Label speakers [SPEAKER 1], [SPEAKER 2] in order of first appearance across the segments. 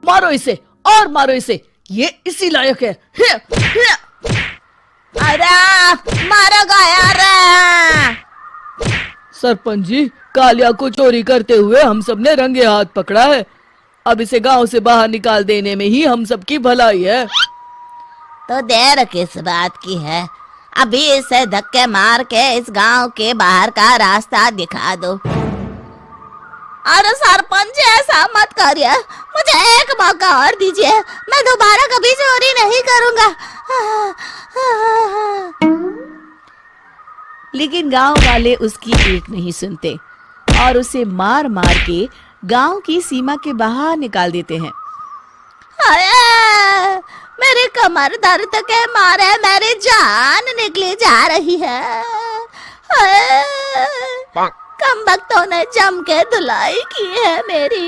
[SPEAKER 1] मारो इसे और मारो इसे, ये इसी लायक है।
[SPEAKER 2] अरे मारो यार।
[SPEAKER 1] सरपंच जी, कालिया को चोरी करते हुए हम सब ने रंगे हाथ पकड़ा है। अब इसे गांव से बाहर निकाल देने में ही हम सबकी भलाई है।
[SPEAKER 2] तो देर किस बात की है, अभी इसे धक्के मार के इस गांव के बाहर का रास्ता दिखा दो। अरे सरपंच ऐसा मत करिए, मुझे एक मौका और दीजिए, मैं दोबारा कभी चोरी नहीं करूंगा।
[SPEAKER 3] लेकिन गांव वाले उसकी एक नहीं सुनते और उसे मार मार के गांव की सीमा के बाहर निकाल देते हैं।
[SPEAKER 2] मेरी कमर दर्द के मारे मेरी जान निकली जा रही है। कमबख्तों ने जम के धुलाई की है मेरी।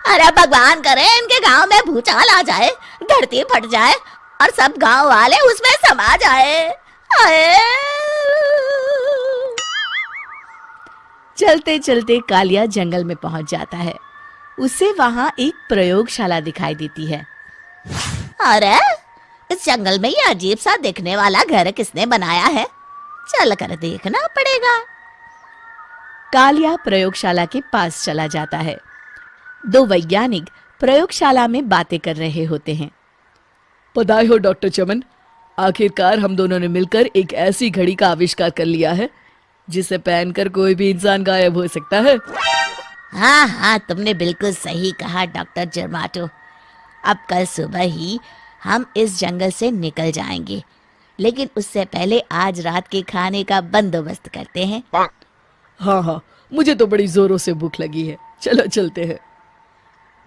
[SPEAKER 2] अरे भगवान करे इनके गांव में भूचाल आ जाए, धरती फट जाए और सब गांव वाले उसमें समा जाए।
[SPEAKER 3] चलते चलते कालिया जंगल में पहुंच जाता है। उसे वहां एक प्रयोगशाला दिखाई देती है।
[SPEAKER 2] अरे इस जंगल में ये अजीब सा दिखने वाला घर किसने बनाया है, चल कर देखना पड़ेगा।
[SPEAKER 3] कालिया प्रयोगशाला के पास चला जाता है। दो वैज्ञानिक प्रयोगशाला में बातें कर रहे होते हैं।
[SPEAKER 1] बधाई हो डॉक्टर चमन, आखिरकार हम दोनों ने मिलकर एक ऐसी घड़ी का आविष्कार कर लिया है जिसे पहनकर कोई भी इंसान गायब हो सकता है।
[SPEAKER 2] हाँ, तुमने बिल्कुल सही कहा डॉक्टर जर्माटो। अब कल सुबह ही हम इस जंगल से निकल जाएंगे, लेकिन उससे पहले आज रात के खाने का बंदोबस्त करते हैं।
[SPEAKER 1] हाँ, मुझे तो बड़ी जोरों से भूख लगी है, चलो चलते हैं।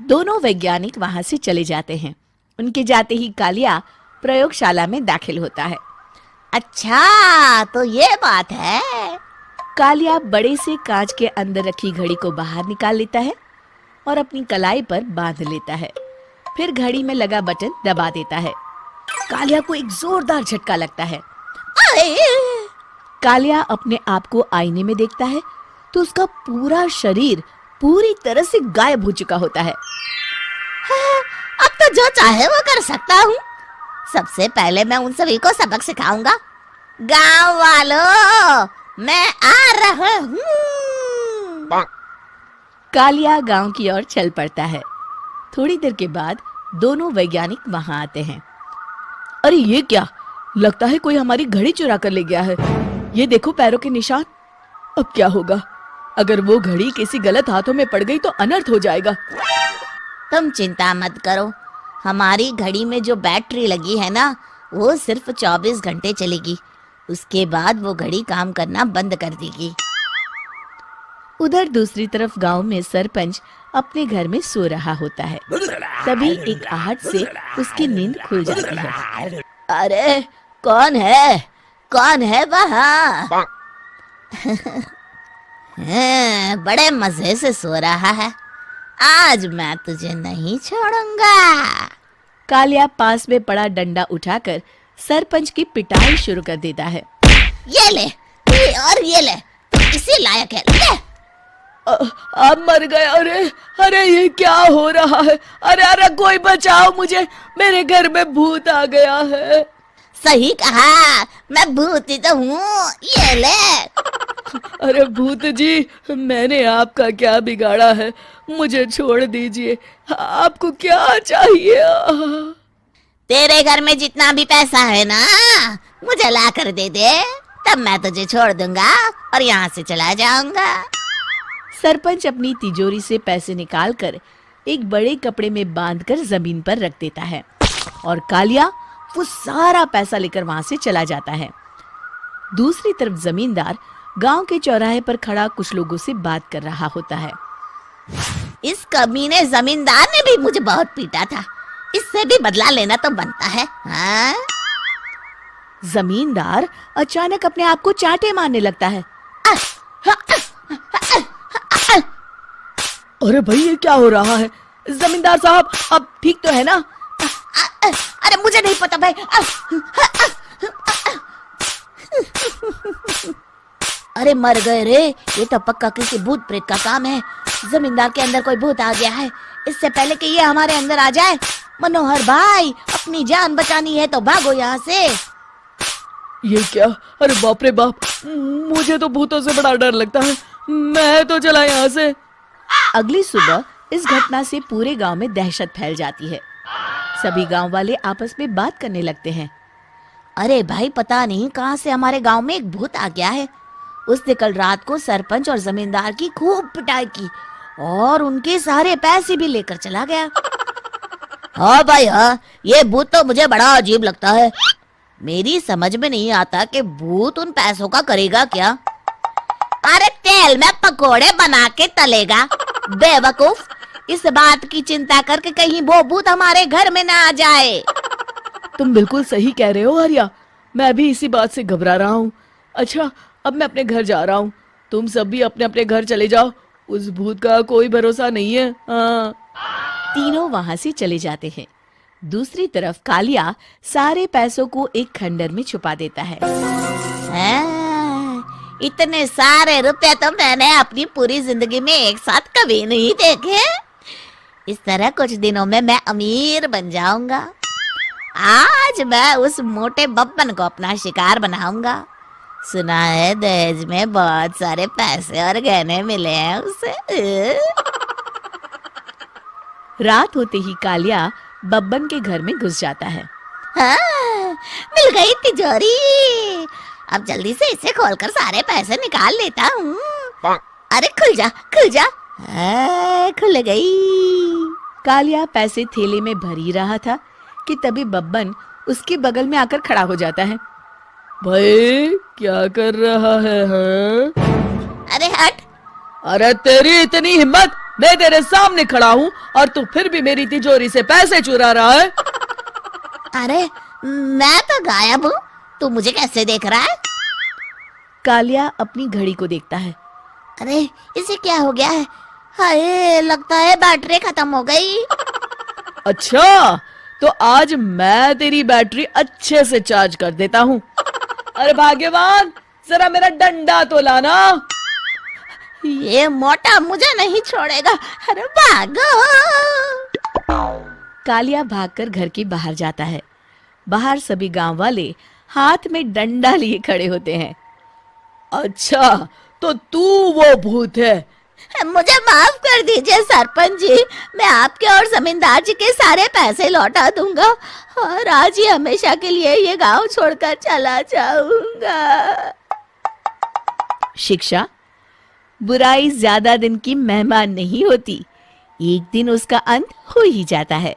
[SPEAKER 3] दोनों वैज्ञानिक वहां से चले जाते हैं। उनके जाते ही कालिया प्रयोगशाला में दाखिल होता है।
[SPEAKER 2] अच्छा, तो ये बात है।
[SPEAKER 3] कालिया बड़े से कांच के अंदर रखी घड़ी को बाहर निकाल लेता है और अपनी कलाई पर बांध लेता है। फिर घड़ी में लगा बटन दबा देता है। कालिया को एक जोरदार झटका लगता है। कालिया अपने आप को आईने में देखता है तो उसका पूरा शरीर पूरी तरह से गायब हो चुका होता है।
[SPEAKER 2] अब तो जो चाहे वो कर सकता हूँ। सबसे पहले मैं उन सभी को सबक सिखाऊंगा। गांव वालों, मैं आ रहा हूँ।
[SPEAKER 3] कालिया गांव की ओर चल पड़ता है। थोड़ी देर के बाद दोनों वैज्ञानिक वहां आते हैं।
[SPEAKER 1] अरे ये क्या, लगता है कोई हमारी घड़ी चुरा कर ले गया है। ये देखो पैरों के निशान। अब क्या होगा, अगर वो घड़ी किसी गलत हाथों में पड़ गई तो अनर्थ हो जाएगा।
[SPEAKER 2] तुम चिंता मत करो, हमारी घड़ी में जो बैटरी लगी है ना, वो सिर्फ 24 घंटे चलेगी। उसके बाद वो घड़ी काम करना बंद कर देगी।
[SPEAKER 3] उधर दूसरी तरफ गांव में सरपंच अपने घर में सो रहा होता है। तभी एक आहट से उसकी नींद खुल जाती है।
[SPEAKER 2] अरे कौन है वहाँ? बड़े मजे से सो रहा है, आज मैं तुझे नहीं छोड़ूंगा।
[SPEAKER 3] कालिया पास में पड़ा डंडा उठाकर सरपंच की पिटाई शुरू कर देता है।
[SPEAKER 2] ये ले, ये ले, तू इसी लायक है, ले।
[SPEAKER 1] आप मर गए। अरे ये क्या हो रहा है? अरे कोई बचाओ मुझे, मेरे घर में भूत आ गया है।
[SPEAKER 2] सही कहा, मैं भूत ही तो हूँ, ये ले।
[SPEAKER 1] अरे भूत जी, मैंने आपका क्या बिगाड़ा है, मुझे छोड़ दीजिए। आपको क्या चाहिए?
[SPEAKER 2] तेरे घर में जितना भी पैसा है ना, मुझे ला कर दे दे, तब मैं तुझे छोड़ दूंगा और यहाँ से चला जाऊंगा।
[SPEAKER 3] सरपंच अपनी तिजोरी से पैसे निकालकर एक बड़े कपड़े में बांधकर जमीन पर रख देता है और कालिया वो सारा पैसा लेकर वहां से चला जाता है। दूसरी तरफ जमींदार गांव के चौराहे पर खड़ा कुछ लोगों से बात कर रहा होता है।
[SPEAKER 2] इस कमीने जमींदार ने भी मुझे बहुत पीटा था, इससे भी बदला लेना तो बनता है। हाँ?
[SPEAKER 3] जमींदार अचानक अपने आप को चांटे मारने लगता है।
[SPEAKER 1] अरे भाई ये क्या हो रहा है? जमींदार साहब, अब ठीक तो है ना?
[SPEAKER 2] अरे मुझे नहीं पता भाई। अरे मर गए रे, ये तो पक्का किसी भूत प्रेत का काम है। जमींदार के अंदर कोई भूत आ गया है। इससे पहले कि ये हमारे अंदर आ जाए, मनोहर भाई अपनी जान बचानी है तो भागो यहाँ से।
[SPEAKER 1] ये क्या? अरे बाप रे बाप, मुझे तो भूतों से बड़ा डर लगता है। मैं तो चला यहाँ से।
[SPEAKER 3] अगली सुबह इस घटना से पूरे गांव में दहशत फैल जाती है। सभी गांव वाले आपस में बात करने लगते हैं।
[SPEAKER 2] अरे भाई, पता नहीं कहाँ से हमारे गांव में एक भूत आ गया है। उसने कल रात को सरपंच और जमींदार की खूब पिटाई की और उनके सारे पैसे भी लेकर चला गया। हाँ भाई हाँ, ये भूत तो मुझे बड़ा अजीब लगता है। मेरी समझ में नहीं आता कि भूत उन पैसों का करेगा क्या। अरे तेल में पकोड़े बना के तलेगा बेवकूफ। इस बात की चिंता करके कहीं वो भूत हमारे घर में ना आ जाए।
[SPEAKER 1] तुम बिल्कुल सही कह रहे हो आर्या, मैं भी इसी बात से घबरा रहा हूँ। अच्छा, अब मैं अपने घर जा रहा हूँ। तुम सब भी अपने अपने घर चले जाओ। उस भूत का कोई भरोसा नहीं है। हाँ।
[SPEAKER 3] तीनों वहां से चले जाते हैं। दूसरी तरफ कालिया सारे पैसों को एक खंडर में छुपा देता है।
[SPEAKER 2] इतने सारे रुपए तो मैंने अपनी पूरी जिंदगी में एक साथ कभी नहीं देखे। इस तरह कुछ दिनों में मैं अमीर बन जाऊंगा। आज मैं उस मोटे बब्बन को अपना शिकार बनाऊंगा। सुना है दहेज में बहुत सारे पैसे और गहने मिले हैं उसे।
[SPEAKER 3] रात होते ही कालिया बब्बन के घर में घुस जाता है।
[SPEAKER 2] हाँ, मिल गई तिजोरी। अब जल्दी से इसे खोलकर सारे पैसे निकाल लेता हूँ। अरे खुल जा खुल जा। खुल गई।
[SPEAKER 3] कालिया पैसे थैले में भर ही रहा था कि तभी बब्बन उसके बगल में आकर खड़ा हो जाता है।
[SPEAKER 1] भाई क्या कर रहा है? हाँ?
[SPEAKER 2] अरे हट।
[SPEAKER 1] अरे तेरी इतनी हिम्मत, मैं तेरे सामने खड़ा हूँ और तू फिर भी मेरी तिजोरी से पैसे चुरा रहा है।
[SPEAKER 2] अरे मैं तो गायब हूँ, तू मुझे कैसे देख रहा है?
[SPEAKER 3] कालिया अपनी घड़ी को देखता है।
[SPEAKER 2] अरे इसे क्या हो गया है? हाय, लगता है बैटरी खत्म हो गई।
[SPEAKER 1] अच्छा, तो आज मैं तेरी बैटरी अच्छे से चार्ज कर देता हूँ। अरे भाग्यवान, जरा मेरा डंडा तो लाना।
[SPEAKER 2] ये मोटा मुझे नहीं छोड़ेगा। अरे भागो।
[SPEAKER 3] कालिया भागकर घर के बाहर जाता है। बाहर सभी गांव वाले हाथ में डंडा लिए खड़े होते हैं।
[SPEAKER 1] अच्छा, तो तू वो भूत है?
[SPEAKER 2] मुझे माफ कर दीजिए सरपंच जी, मैं आपके और जमींदार जी के सारे पैसे लौटा दूंगा और आज ही हमेशा के लिए ये गांव छोड़कर चला जाऊंगा।
[SPEAKER 3] शिक्षा, बुराई ज्यादा दिन की मेहमान नहीं होती, एक दिन उसका अंत हो ही जाता है।